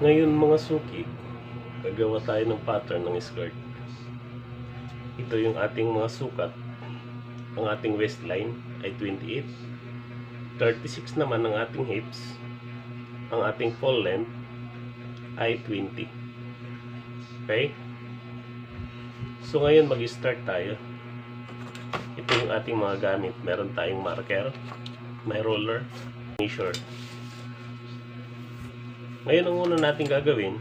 Ngayon mga suki, gagawa tayo ng pattern ng skirt. Ito yung ating mga sukat. Ang ating waistline ay 28. 36 naman ang ating hips. Ang ating full length ay 20. Okay? So ngayon mag-start tayo. Ito yung ating mga gamit. Meron tayong marker, may roller, measure. Ngayon ang una natin gagawin,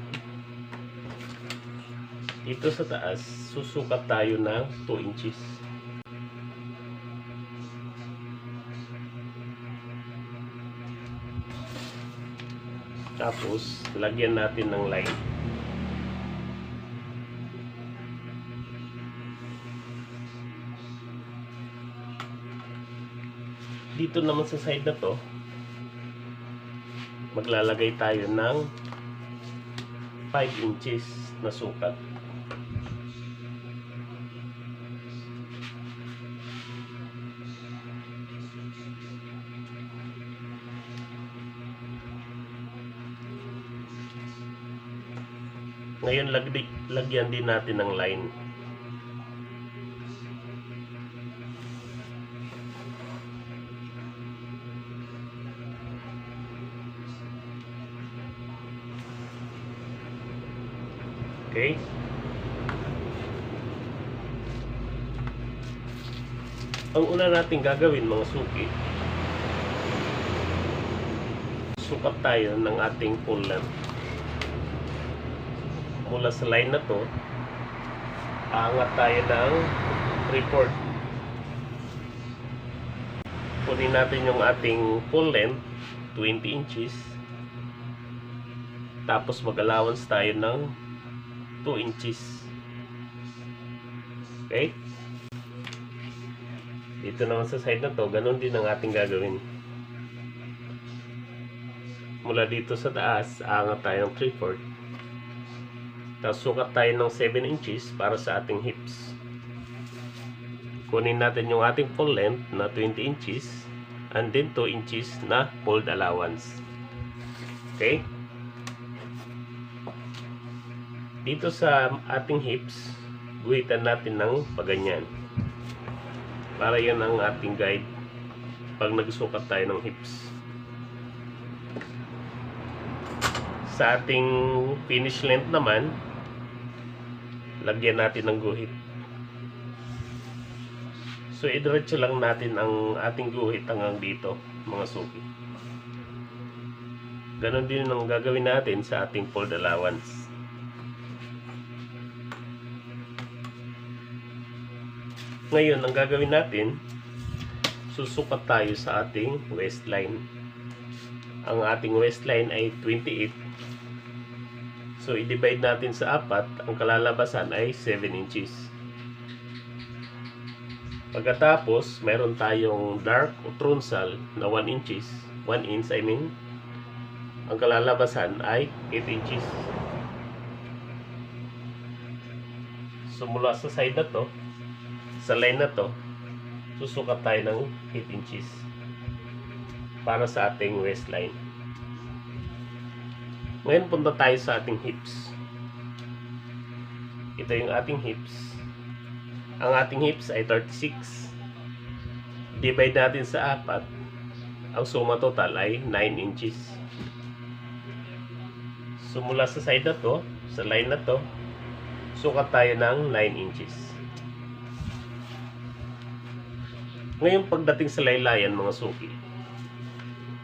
dito sa taas, susukat tayo ng 2 inches. Tapos, lagyan natin ng line. Dito naman sa side na to, maglalagay tayo ng 5 inches na sukat. Ngayon, lagyan din natin ng line. Okay? Ang una natin gagawin mga suki, sukat tayo ng ating full length. Mula sa line na to, aangat tayo ng 3/4. Kunin natin yung ating full length, 20 inches. Tapos mag-allowance tayo ng 2 inches. Okay? Dito naman sa side na to, ganun din ang ating gagawin. Mula dito sa taas, aangat tayo ng 3/4. Tapos sukat tayo ng 7 inches para sa ating hips. Kunin natin yung ating full length na 20 inches and then 2 inches na fold allowance. Okay? Dito sa ating hips, guhitan natin ng paganyan. Para yan ang ating guide pag nagsukat tayo ng hips. Sa ating finish length naman, lagyan natin ng guhit. So, idiretso lang natin ang ating guhit hanggang dito, mga suki. Ganon din ang gagawin natin sa ating fold allowance. Ngayon, ang gagawin natin, susukat tayo sa ating waistline. Ang ating waistline ay 28. So, i-divide natin sa 4. Ang kalalabasan ay 7 inches. Pagkatapos, meron tayong dark o truncal na 1 inches. 1 inch, I mean. Ang kalalabasan ay 8 inches. So, mula sa side na to, sa line na to, susukat tayo ng 8 inches para sa ating waistline. Ngayon punta tayo sa ating hips. Ito yung ating hips. Ang ating hips ay 36. Divide natin sa 4. Ang suma total ay 9 inches. So mula sa side na to, sa line na to, sukat tayo ng 9 inches. Ngayon pagdating sa laylayan mga suki,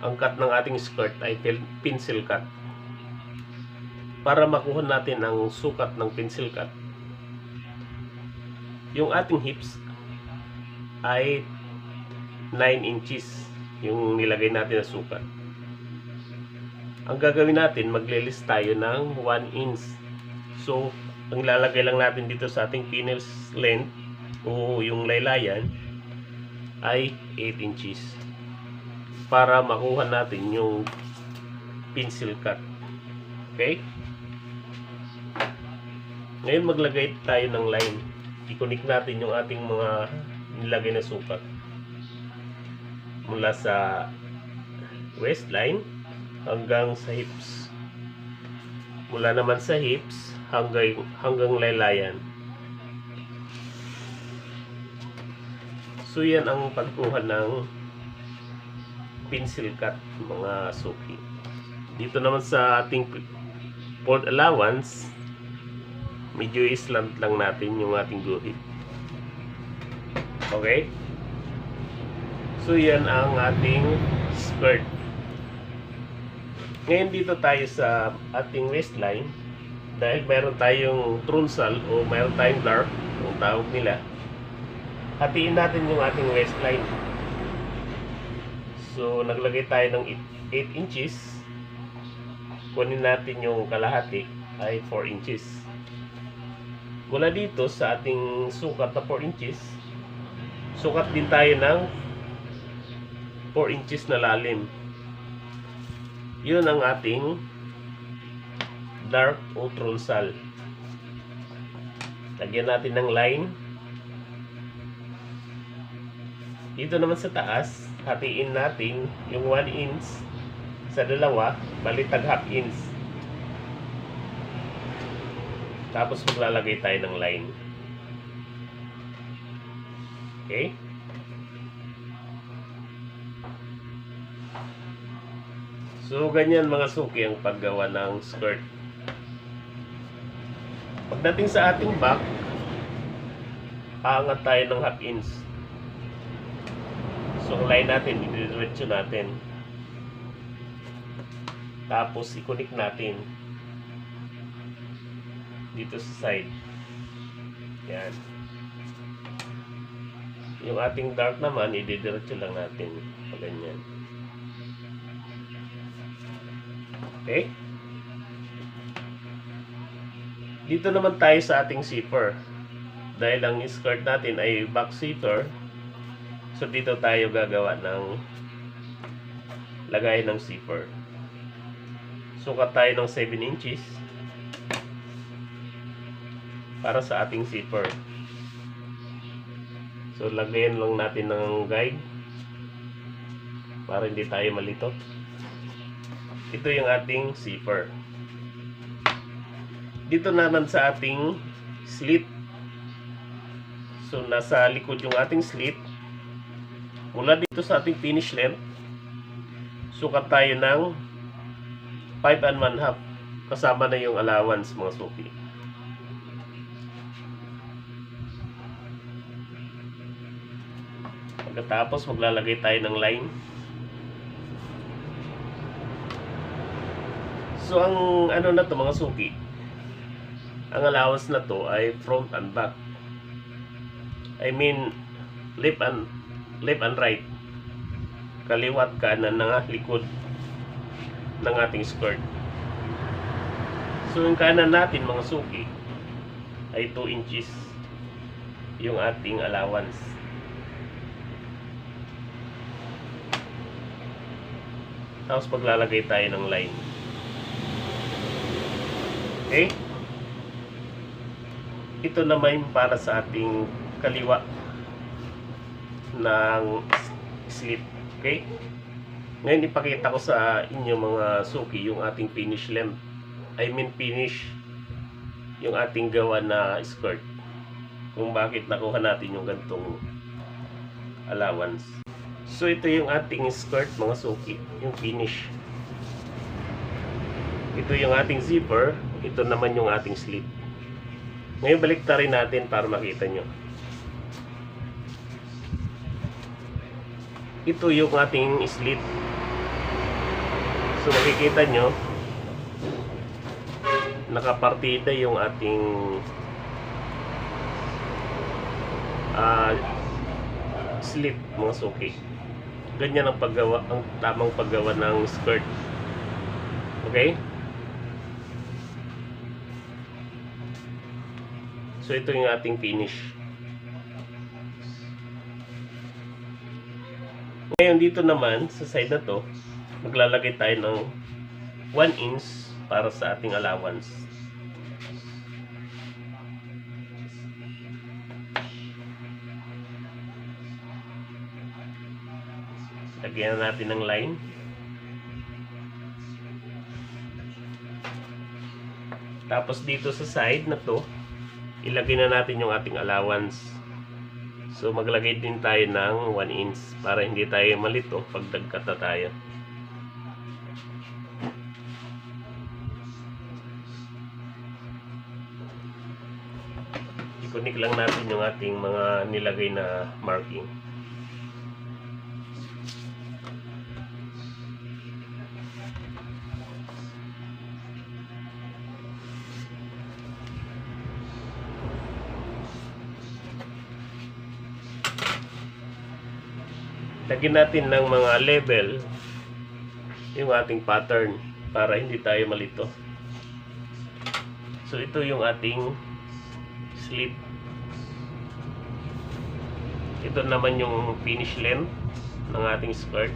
ang cut ng ating skirt ay pencil cut. Para makuha natin ang sukat ng pencil cut, yung ating hips ay 9 inches yung nilagay natin na sukat. Ang gagawin natin, maglilist tayo ng 1 inch. So, ang lalagay lang natin dito sa ating finish length o yung laylayan ay 8 inches para makuha natin yung pencil cut. Okay? Ngayon maglagay tayo ng line. I-connect natin yung ating mga nilagay na sukat mula sa waistline hanggang sa hips. Mula naman sa hips hanggang laylayan. So yan ang pagkuha ng pencil cut mga suki. Dito naman sa ating fold allowance, medyo islant lang natin yung ating guhit. Okay? So yan ang ating skirt. Ngayon dito tayo sa ating waistline, dahil meron tayong trunsal o meron tayong dark, ang tawag nila. Hatiin natin yung ating waistline. So naglagay tayo ng 8 inches. Kunin natin yung kalahati ay 4 inches. Mula dito sa ating sukat na 4 inches, sukat din tayo ng 4 inches na lalim. Yun ang ating dark o trunsal. Lagyan natin ng line. Dito naman sa taas, hatiin natin yung 1 inch sa dalawa, bali tag half inch. Tapos maglalagay tayo ng line. Okay? So, ganyan mga suki ang paggawa ng skirt. Pagdating sa ating back, aangat tayo ng half inch. So, ang line natin, idiretso natin. Tapos, i-connect natin dito sa side. Yan. Yung ating dark naman, idiretso lang natin. Ganyan. Okay? Dito naman tayo sa ating zipper. Dahil ang skirt natin ay back zipper, so dito tayo gagawa ng lagay ng zipper. Sukat tayo ng 7 inches para sa ating zipper. So lagayan lang natin ng guide para hindi tayo malito. Ito yung ating zipper. Dito naman sa ating slit. So nasa likod yung ating slit. Mula dito sa ating finish length, sukat tayo ng 5 1/2 kasama na yung allowance mga suki. Pagkatapos maglalagay tayo ng line. So ang ano na to mga suki, ang allowance na to ay front and back. I mean left and right, kaliwat kanan ng likod ng ating skirt. So yung kanan natin mga suki ay 2 inches yung ating allowance. Tapos paglalagay tayo ng line. Okay? Ito naman para sa ating kaliwa ng slit. Okay? Ngayon ipakita ko sa inyo mga suki yung ating finish length. I mean finish yung ating gawa na skirt. Kung bakit nakuha natin yung ganitong allowance. So ito yung ating skirt mga suki, yung finish. Ito yung ating zipper, ito naman yung ating slit. Ngayon baliktarin natin para makita nyo. Ito yung ating slit. So makikita nyo, nakapartida yung ating slit mga suki. Ganyan ang paggawa, ang tamang paggawa ng skirt. Okay? So ito yung ating finish. Ngayon dito naman sa side na to, maglalagay tayo ng 1 inch para sa ating allowance. Lagyan natin ng line. Tapos dito sa side na to, ilagay na natin yung ating allowance. So maglagay din tayo ng 1 inch para hindi tayo malito pag nagkata tayo. I-connect lang natin yung ating mga nilagay na marking. Lagyan natin ng mga level yung ating pattern para hindi tayo malito. So ito yung ating slit. Ito naman yung finish length ng ating skirt.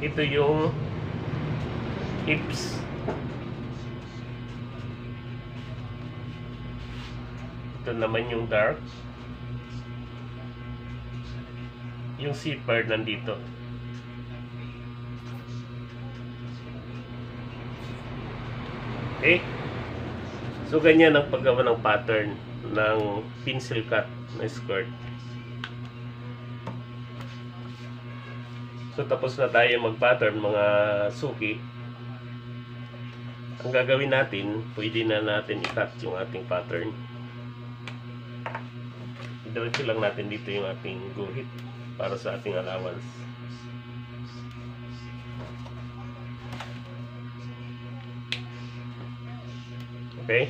Ito yung hips. Ito naman yung dark. Yung zipper nandito. Okay? So ganyan ang paggawa ng pattern ng pencil cut na skirt. So tapos na tayo mag-pattern mga suki. Ang gagawin natin, pwede na natin i-cut yung ating pattern. Diretso lang natin dito yung ating guhit para sa ating allowance. Okay?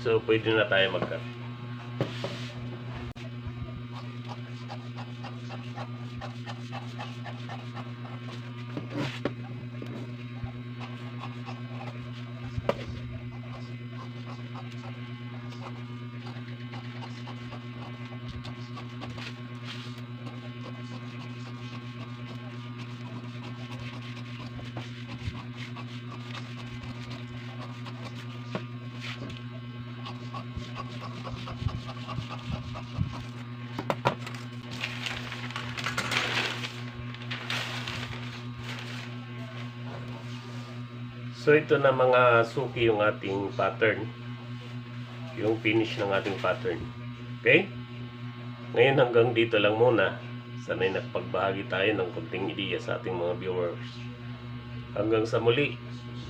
So pwede na tayo mag-cut. So ito na mga suki yung ating pattern. Yung finish ng ating pattern. Okay? Ngayon hanggang dito lang muna. Sana'y nakapagbahagi tayo ng konting ideya sa ating mga viewers. Hanggang sa muli.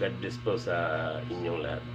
God bless po sa inyong lahat.